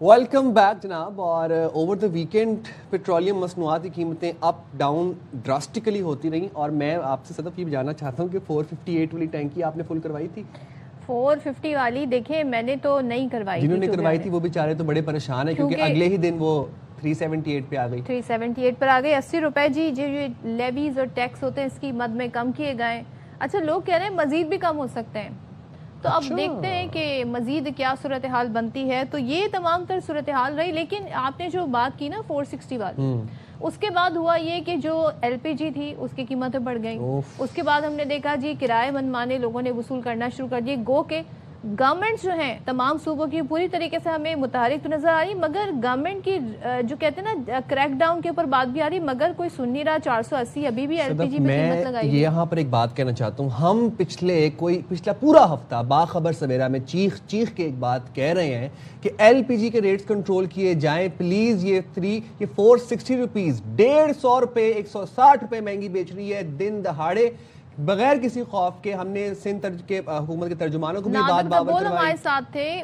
Welcome back جناب. اور over the weekend petroleum مصنوعات کی قیمتیں اپ ڈاؤن ڈراسٹیکلی ہوتی رہیں, اور میں آپ سے صدف یہ جاننا چاہتا ہوں کہ 458 والی ٹینکی آپ نے فل کروائی تھی؟ 450 والی دیکھیں میں نے تو نہیں کروائی. جنہوں نے کروائی تھی وہ بیچارے تو بڑے پریشان ہیں کیونکہ اگلے ہی دن وہ 378 پہ آ گئی. 378 پر آ گئی. 80 روپے جی جو یہ لیویز اور ٹیکس ہوتے ہیں اس کی مد میں کم کیے گئے. اچھا لوگ کہہ رہے ہیں مزید بھی کم ہو سکتے ہیں, تو اب دیکھتے ہیں کہ مزید کیا صورتحال بنتی ہے. تو یہ تمام تر صورتحال رہی, لیکن آپ نے جو بات کی نا 460 والی, اس کے بعد ہوا یہ کہ جو ایل پی جی تھی اس کی قیمتیں بڑھ گئیں. اس کے بعد ہم نے دیکھا جی کرائے منمانے لوگوں نے وصول کرنا شروع کر دیے. گو کہ گورنمنٹ جو ہیں تمام صوبوں کی پوری طریقے سے ہمیں متحرک تو نظر آ رہی, مگر گورنمنٹ کی جو کہتے ہیں نا کریک ڈاؤن کے اوپر بات بھی آ رہی, مگر کوئی سن نہیں رہا. 480 ابھی بھی ایل پی جی میں قیمت لگائی. میں یہاں پر ایک بات کہنا چاہتا ہوں, ہم پچھلا پورا ہفتہ باخبر سویرا میں چیخ کے ایک بات کہہ رہے ہیں کہ ایل پی جی کے ریٹس کنٹرول کیے جائیں پلیز. یہ 460 روپیز 150 روپے 160 روپے مہنگی بیچ رہی ہے دن دہاڑے بغیر کسی خوف کے. ہم نے سندھ کے حکومت کے ترجمانوں کو بھی بات باور کروائی. ہمارے ساتھ تھے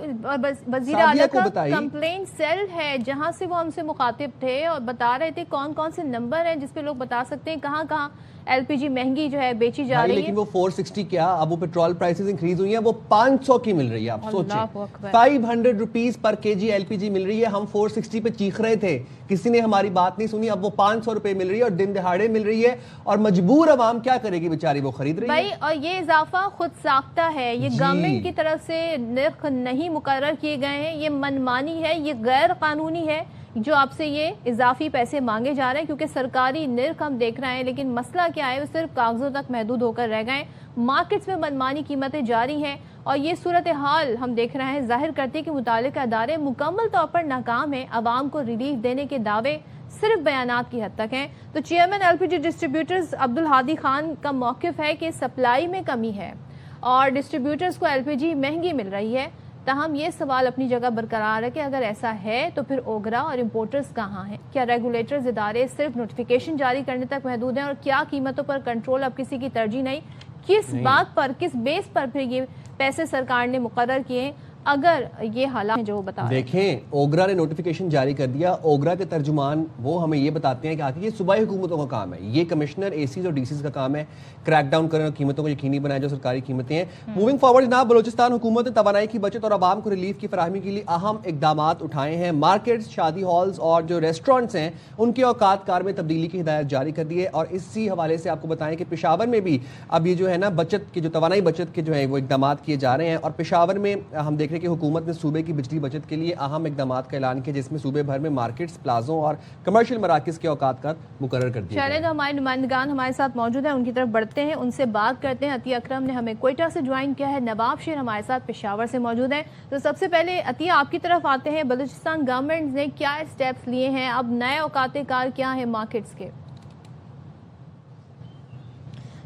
وزیر اعلیٰ کا کمپلینٹ سیل ہے جہاں سے وہ ہم سے مخاطب تھے اور بتا رہے تھے کون کون سے نمبر ہیں جس پہ لوگ بتا سکتے ہیں کہاں کہاں ایل پی جی مہنگی جو ہے بیچی جا رہی ہے. لیکن وہ 460 کیا, اب وہ پیٹرول پرائسز انکریز ہوئی ہیں, وہ 500 کی مل رہی ہے. آپ سوچیں 500 روپیز پر کے جی ایل پی جی مل رہی ہے. ہم 460 پہ چیخ رہے تھے, کسی نے ہماری بات نہیں سنی. اب وہ 500 روپے مل رہی ہے اور دن دہاڑے مل رہی ہے, اور مجبور عوام کیا کرے گی بیچاری, وہ خرید رہی ہے. اور یہ اضافہ خود ساختہ ہے, یہ گورنمنٹ کی طرف سے نرخ نہیں مقرر کیے گئے ہیں, یہ منمانی ہے, یہ غیر قانونی ہے جو آپ سے یہ اضافی پیسے مانگے جا رہے ہیں, کیونکہ سرکاری نرخ ہم دیکھ رہے ہیں. لیکن مسئلہ کیا ہے, وہ صرف کاغذوں تک محدود ہو کر رہ گئے. مارکیٹس میں منمانی قیمتیں جاری ہیں, اور یہ صورتحال ہم دیکھ رہے ہیں ظاہر کرتی ہے کہ متعلقہ ادارے مکمل طور پر ناکام ہیں. عوام کو ریلیف دینے کے دعوے صرف بیانات کی حد تک ہیں. تو چیئرمین ایل پی جی ڈسٹریبیوٹرز عبدالہادی خان کا موقف ہے کہ سپلائی میں کمی ہے اور ڈسٹریبیوٹرز کو ایل پی جی مہنگی مل رہی ہے. تاہم یہ سوال اپنی جگہ برقرار ہے کہ اگر ایسا ہے تو پھر اوگرا اور امپورٹرز کہاں ہیں؟ کیا ریگولیٹرز ادارے صرف نوٹیفیکیشن جاری کرنے تک محدود ہیں, اور کیا قیمتوں پر کنٹرول اب کسی کی ترجیح نہیں؟ کس بات پر, کس بیس پر پھر یہ پیسے سرکار نے مقرر کیے اگر یہ حالات جو بتا رہے ہیں؟ دیکھیں اوگرا نے نوٹیفیکیشن جاری کر دیا. اوگرا کے ترجمان وہ ہمیں یہ بتاتے ہیں کہ آخر یہ صوبائی حکومتوں کا کام ہے, یہ کمشنر اے سیز اور ڈی سیز کا کام ہے کریک ڈاؤن کرنا, قیمتوں کو یقینی بنائے جو سرکاری قیمتیں ہیں. موونگ فارورڈ جناب, بلوچستان حکومت نے توانائی کی بچت اور عوام کو ریلیف کی فراہمی کے لیے اہم اقدامات اٹھائے ہیں. مارکیٹس, شادی ہالز اور جو ریسٹورینٹس ہیں ان کے اوقات کار میں تبدیلی کی ہدایت جاری کر دی ہے. اور اسی حوالے سے آپ کو بتائیں کہ پشاور میں بھی اب یہ جو ہے نا بچت کی, جو توانائی بچت کے جو ہے وہ اقدامات کیے جا رہے ہیں. اور پشاور میں ہم دیکھ رہے ہیں کہ حکومت نے صوبے کی بجلی بچت کے لیے اہم اقدامات کا اعلان کیا, جس میں صوبے بھر میں مارکیٹس, پلازوں اور کمرشل مراکز کے اوقات کا مقرر کر دیا. چلیں تو ہمارے نمائندگان ہمارے ساتھ موجود ہیں, ان کی طرف بڑھتے ہیں, ان سے بات کرتے ہیں. عطیہ اکرم نے ہمیں کوئٹہ سے جوائن کیا ہے, نواب شیر ہمارے ساتھ پشاور سے موجود ہیں. تو سب سے پہلے عطیہ آپ کی طرف آتے ہیں, بلوچستان گورنمنٹ نے کیا اسٹیپس لیے ہیں, اب نئے اوقات کار کیا ہیں مارکیٹس کے؟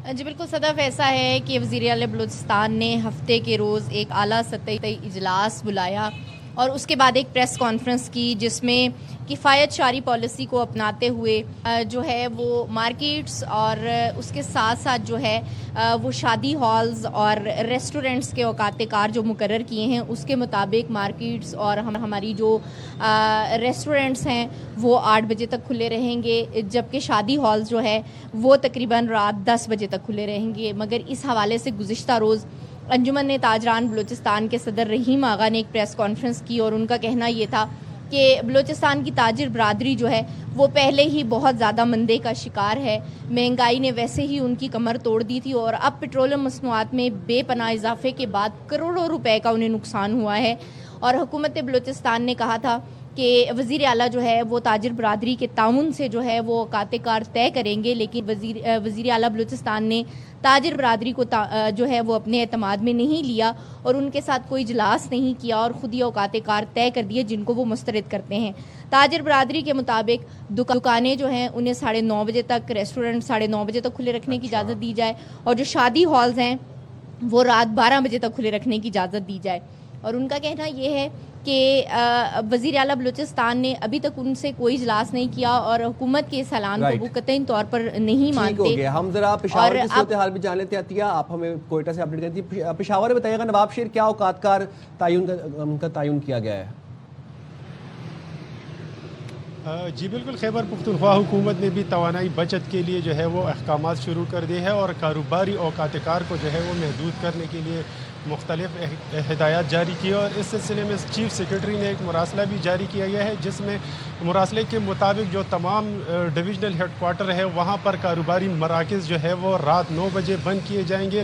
جی بالکل صدف, ایسا ہے کہ وزیر اعلیٰ بلوچستان نے ہفتے کے روز ایک اعلیٰ سطحی اجلاس بلایا اور اس کے بعد ایک پریس کانفرنس کی, جس میں کفایت شاری پالیسی کو اپناتے ہوئے جو ہے وہ مارکیٹس اور اس کے ساتھ ساتھ جو ہے وہ شادی ہالز اور ریسٹورنٹس کے اوقات کار جو مقرر کیے ہیں اس کے مطابق مارکیٹس اور ہماری جو ریسٹورنٹس ہیں وہ 8 بجے تک کھلے رہیں گے, جبکہ شادی ہالز جو ہے وہ تقریباً رات 10 بجے تک کھلے رہیں گے. مگر اس حوالے سے گزشتہ روز انجمن تاجران بلوچستان کے صدر رحیم آغا نے ایک پریس کانفرنس کی اور ان کا کہنا یہ تھا کہ بلوچستان کی تاجر برادری جو ہے وہ پہلے ہی بہت زیادہ مندے کا شکار ہے. مہنگائی نے ویسے ہی ان کی کمر توڑ دی تھی, اور اب پیٹرولیم مصنوعات میں بے پناہ اضافے کے بعد کروڑوں روپے کا انہیں نقصان ہوا ہے. اور حکومت بلوچستان نے کہا تھا کہ وزیر اعلیٰ جو ہے وہ تاجر برادری کے تعاون سے جو ہے وہ اوقات کار طے کریں گے, لیکن وزیر اعلیٰ بلوچستان نے تاجر برادری کو جو ہے وہ اپنے اعتماد میں نہیں لیا اور ان کے ساتھ کوئی اجلاس نہیں کیا اور خود ہی اوقات کار طے کر دیے جن کو وہ مسترد کرتے ہیں. تاجر برادری کے مطابق دکانیں جو ہیں انہیں 9:30 بجے تک, ریسٹورنٹ 9:30 بجے تک کھلے رکھنے کی اجازت دی جائے, اور جو شادی ہالز ہیں وہ رات 12 بجے تک کھلے رکھنے کی اجازت دی جائے. اور ان کا کہنا یہ ہے کہ وزیر اعلیٰ بلوچستان نے ابھی تک ان سے کوئی اجلاس نہیں کیا اور حکومت کے اس اعلان کو وہ قطعی طور پر نہیں مانتے. ہم ذرا پشاور کی صورتحال بھی جان لیتے ہیں. آپ ہمیں کوئٹہ سے اپڈیٹ کرتی ہیں. پشاور میں بتائیے گا نواب شیر کیا اوقات کار تعین کیا گیا ہے؟ جی بالکل، خیبر پختونخوا حکومت نے بھی توانائی بچت کے لیے جو ہے وہ احکامات شروع کر دیے ہیں اور کاروباری اوقات کار کو جو ہے وہ محدود کرنے کے لیے مختلف ہدایات جاری کی، اور اس سلسلے میں چیف سیکرٹری نے ایک مراسلہ بھی جاری کیا گیا ہے، جس میں مراسلے کے مطابق جو تمام ڈویژنل ہیڈ کوارٹر ہے وہاں پر کاروباری مراکز جو ہے وہ رات 9 بجے بند کیے جائیں گے،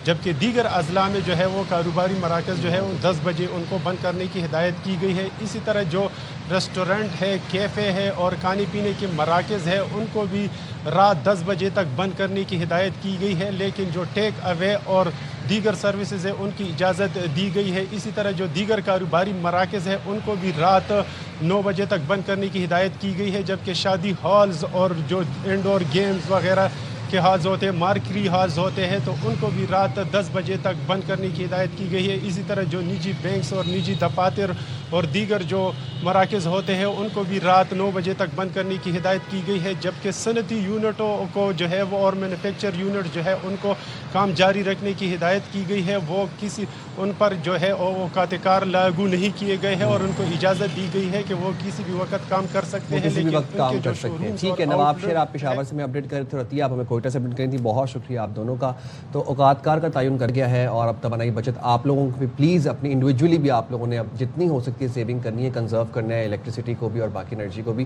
جبکہ دیگر اضلاع میں جو ہے وہ کاروباری مراکز جو ہے وہ 10 بجے ان کو بند کرنے کی ہدایت کی گئی ہے۔ اسی طرح جو ریسٹورنٹ ہے، کیفے ہے اور کھانے پینے کے مراکز ہے ان کو بھی رات 10 بجے تک بند کرنے کی ہدایت کی گئی ہے، لیکن جو ٹیک اوے اور دیگر سروسز ہے ان کی اجازت دی گئی ہے۔ اسی طرح جو دیگر کاروباری مراکز ہے ان کو بھی رات 9 بجے تک بند کرنے کی ہدایت کی گئی ہے، جبکہ شادی ہالز اور جو انڈور گیمز وغیرہ کے ہالز ہوتے ہیں، مارکری ہالز ہوتے ہیں، تو ان کو بھی رات 10 بجے تک بند کرنے کی ہدایت کی گئی ہے۔ اسی طرح جو نجی بینکس اور نجی دفاتر اور دیگر جو مراکز ہوتے ہیں ان کو بھی رات 9 بجے تک بند کرنے کی ہدایت کی گئی ہے، جبکہ صنعتی یونٹوں کو جو ہے وہ اور مینوفیکچر یونٹ جو ہے ان کو کام جاری رکھنے کی ہدایت کی گئی ہے، وہ ان پر جو ہے اوقات کار لاگو نہیں کیے گئے ہیں اور ان کو اجازت دی گئی ہے کہ وہ کسی بھی وقت کام کر سکتے ہیں، کسی بھی لیکن وقت ان کام کے کر جو سکتے ہیں۔ شورومز ٹھیک ہے، اور نواب آؤٹ شیر آپ پشاور سے میں اپڈیٹ کر رہے تھے، رتیہ آپ ہمیں کوئٹہ سے اپڈیٹ کریں تھی، بہت شکریہ آپ دونوں کا۔ تو اوقات کار کا تعین کر گیا ہے اور اب توانائی بچت آپ لوگوں کو بھی پلیز اپنی انڈیویجولی بھی آپ لوگوں نے اب جتنی ہو سکتی ہے سیونگ کرنی ہے، کنزرو کرنا ہے، الیکٹریسٹی کو بھی اور باقی انرجی کو بھی۔